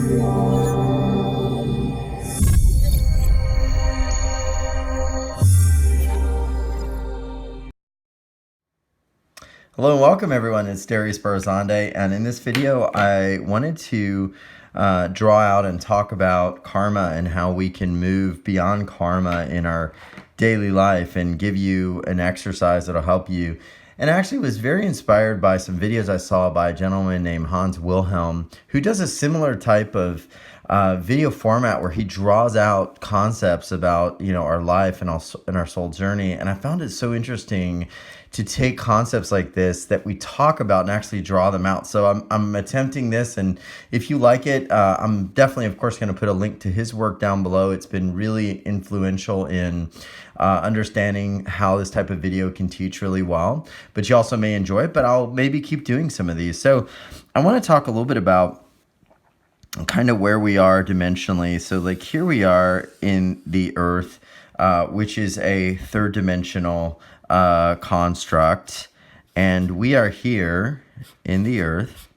Hello and welcome everyone, it's Darius Barazandeh, and in this video I wanted to draw out and talk about karma and how we can move beyond karma in our daily life and give you an exercise that'll help you. And I actually was very inspired by some videos I saw by a gentleman named Hans Wilhelm, who does a similar type of video format where he draws out concepts about, our life and our soul journey. And I found it so interesting to take concepts like this that we talk about and actually draw them out. So I'm attempting this, and if you like it, I'm definitely, of course, going to put a link to his work down below. It's been really influential in understanding how this type of video can teach really well, but you also may enjoy it, but I'll maybe keep doing some of these. So I want to talk a little bit about kind of where we are dimensionally. So like here we are in the earth, which is a third dimensional construct, and we are here in the earth,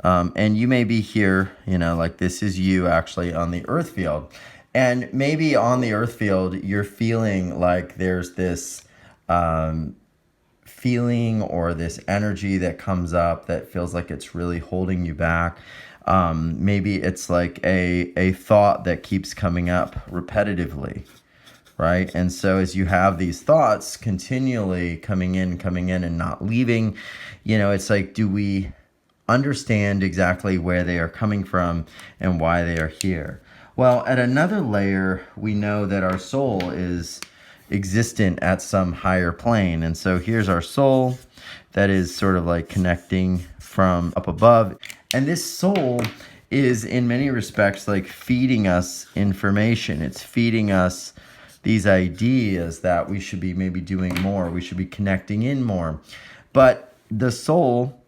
and you may be here, like this is you actually on the earth field, and maybe on the earth field you're feeling like there's this feeling or this energy that comes up that feels like it's really holding you back. Maybe it's like a thought that keeps coming up repetitively, right? And so as you have these thoughts continually coming in and not leaving, it's like, do we understand exactly where they are coming from and why they are here? Well, at another layer, we know that our soul is existent at some higher plane. And so here's our soul that is sort of like connecting from up above. And this soul is in many respects like feeding us information. It's feeding us these ideas that we should be maybe doing more, we should be connecting in more. But the soul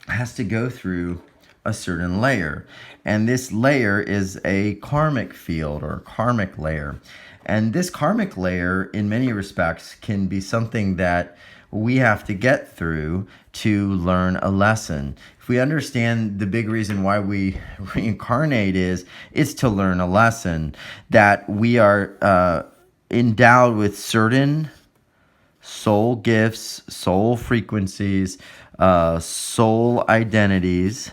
has to go through a certain layer. And this layer is a karmic field or karmic layer. And this karmic layer, in many respects, can be something that we have to get through to learn a lesson. If we understand the big reason why we reincarnate it's to learn a lesson, that we are endowed with certain soul gifts, soul frequencies, soul identities,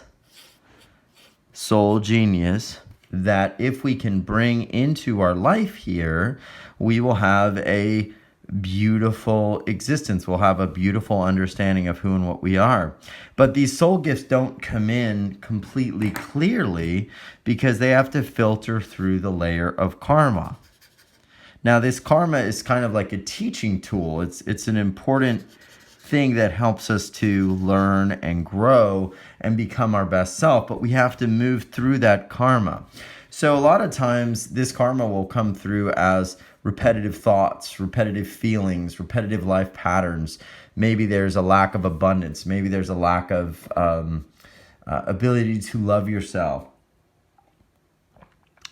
soul genius, that if we can bring into our life here, we will have a beautiful existence. We'll have a beautiful understanding of who and what we are. But these soul gifts don't come in completely clearly because they have to filter through the layer of karma. Now, this karma is kind of like a teaching tool. It's an important thing that helps us to learn and grow and become our best self, but we have to move through that karma. So a lot of times this karma will come through as repetitive thoughts, repetitive feelings, repetitive life patterns. Maybe there's a lack of abundance. Maybe there's a lack of ability to love yourself.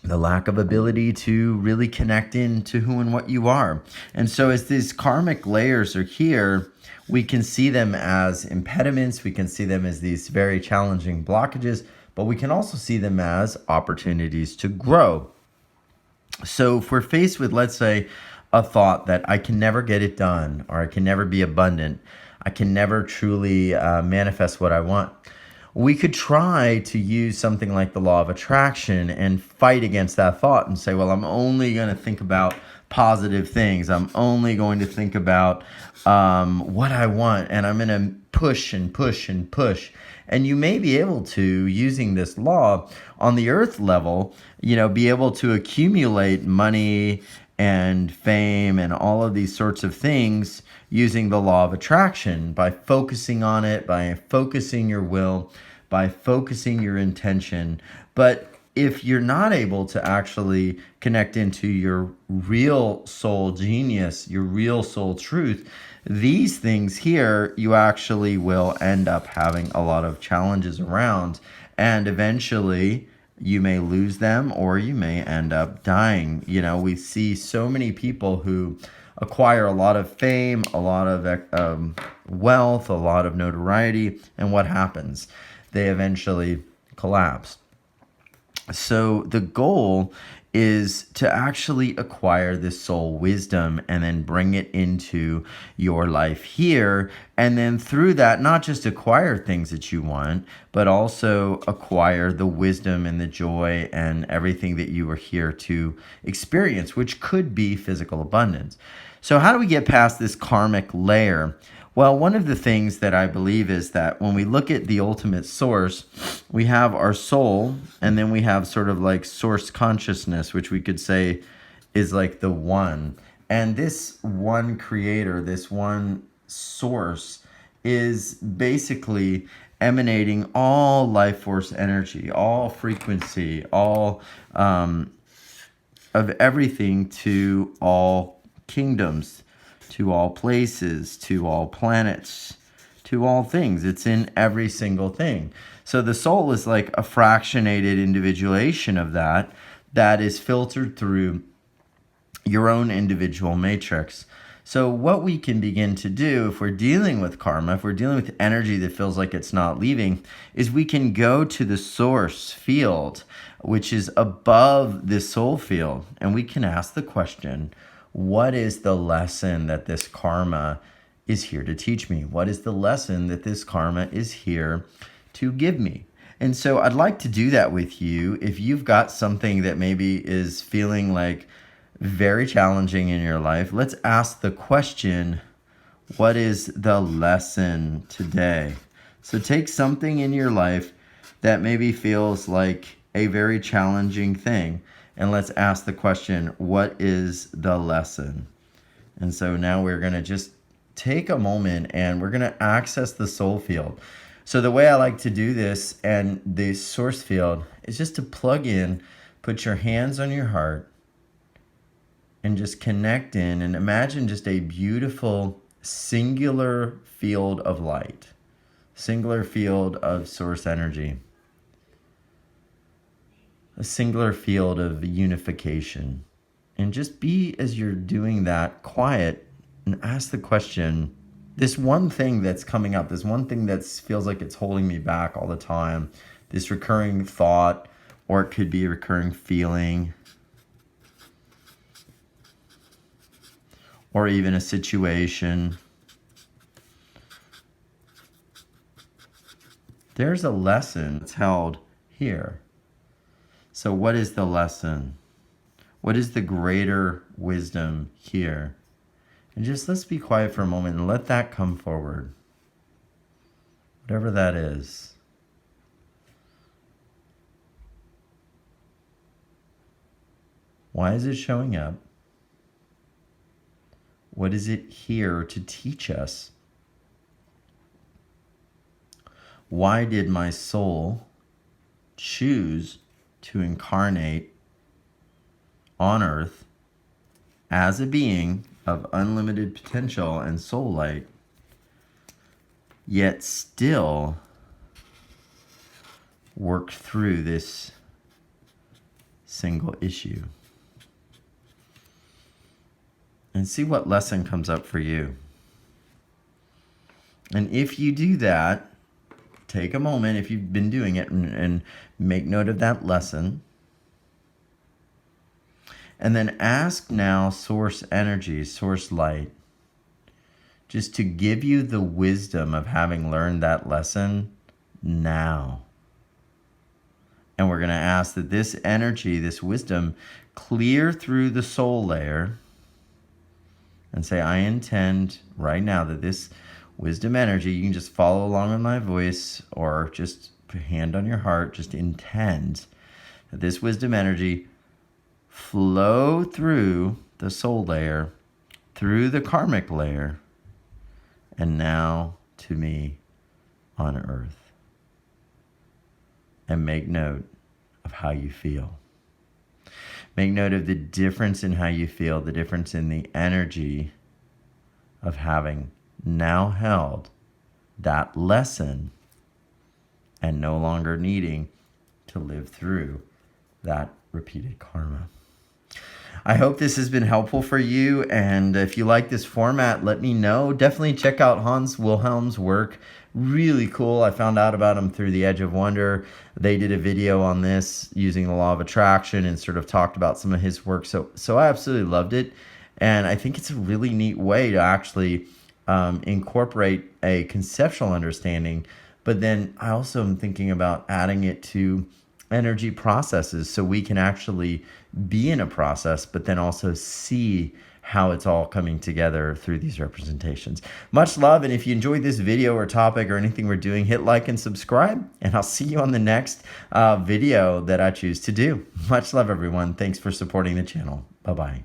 The lack of ability to really connect into who and what you are. And so as these karmic layers are here, we can see them as impediments. We can see them as these very challenging blockages, but we can also see them as opportunities to grow. So if we're faced with, let's say, a thought that I can never get it done, or I can never be abundant, I can never truly manifest what I want, we could try to use something like the law of attraction and fight against that thought and say, well, I'm only going to think about positive things. I'm only going to think about what I want, and I'm going to push and push and push. And you may be able to, using this law on the earth level, be able to accumulate money and fame and all of these sorts of things using the law of attraction by focusing on it, by focusing your will, by focusing your intention. But if you're not able to actually connect into your real soul genius, your real soul truth, these things here, you actually will end up having a lot of challenges around, and eventually you may lose them or you may end up dying. We see so many people who acquire a lot of fame, a lot of wealth, a lot of notoriety, and what happens? They eventually collapse. So the goal is to actually acquire this soul wisdom and then bring it into your life here. And then through that, not just acquire things that you want, but also acquire the wisdom and the joy and everything that you are here to experience, which could be physical abundance. So how do we get past this karmic layer? Well, one of the things that I believe is that when we look at the ultimate source, we have our soul, and then we have sort of like source consciousness, which we could say is like the one. And this one creator, this one source, is basically emanating all life force energy, all frequency, all of everything to all kingdoms, to all places, to all planets, to all things. It's in every single thing. So the soul is like a fractionated individuation of that is filtered through your own individual matrix. So what we can begin to do if we're dealing with karma, if we're dealing with energy that feels like it's not leaving, is we can go to the source field, which is above this soul field, and we can ask the question, what is the lesson that this karma is here to teach me? What is the lesson that this karma is here to give me? And so I'd like to do that with you. If you've got something that maybe is feeling like very challenging in your life, let's ask the question, what is the lesson today? So take something in your life that maybe feels like a very challenging thing, and let's ask the question, what is the lesson? And so now we're going to just take a moment and we're going to access the soul field. So the way I like to do this and the source field is just to plug in, put your hands on your heart, and just connect in and imagine just a beautiful singular field of light, singular field of source energy, a singular field of unification. And just be, as you're doing that, quiet and ask the question, this one thing that's coming up, this one thing that feels like it's holding me back all the time, this recurring thought, or it could be a recurring feeling, or even a situation. There's a lesson that's held here. So what is the lesson? What is the greater wisdom here? And just let's be quiet for a moment and let that come forward. Whatever that is. Why is it showing up? What is it here to teach us? Why did my soul choose to incarnate on earth as a being of unlimited potential and soul light, yet still work through this single issue? And see what lesson comes up for you. And if you do that, take a moment, if you've been doing it, and make note of that lesson. And then ask now source energy, source light, just to give you the wisdom of having learned that lesson now. And we're going to ask that this energy, this wisdom, clear through the soul layer and say, I intend right now that this wisdom energy, you can just follow along with my voice or just put a hand on your heart, just intend that this wisdom energy flow through the soul layer, through the karmic layer, and now to me on earth. And make note of how you feel. Make note of the difference in how you feel, the difference in the energy of having now held that lesson and no longer needing to live through that repeated karma. I hope this has been helpful for you, and if you like this format, let me know. Definitely check out Hans Wilhelm's work, Really cool. I found out about them through The Edge of Wonder. They did a video on this using the law of attraction and sort of talked about some of his work. So I absolutely loved it. And I think it's a really neat way to actually incorporate a conceptual understanding. But then I also am thinking about adding it to energy processes so we can actually be in a process, but then also see how it's all coming together through these representations. Much love, and if you enjoyed this video or topic or anything we're doing, hit like and subscribe, and I'll see you on the next video that I choose to do. Much love, everyone. Thanks for supporting the channel. Bye-bye.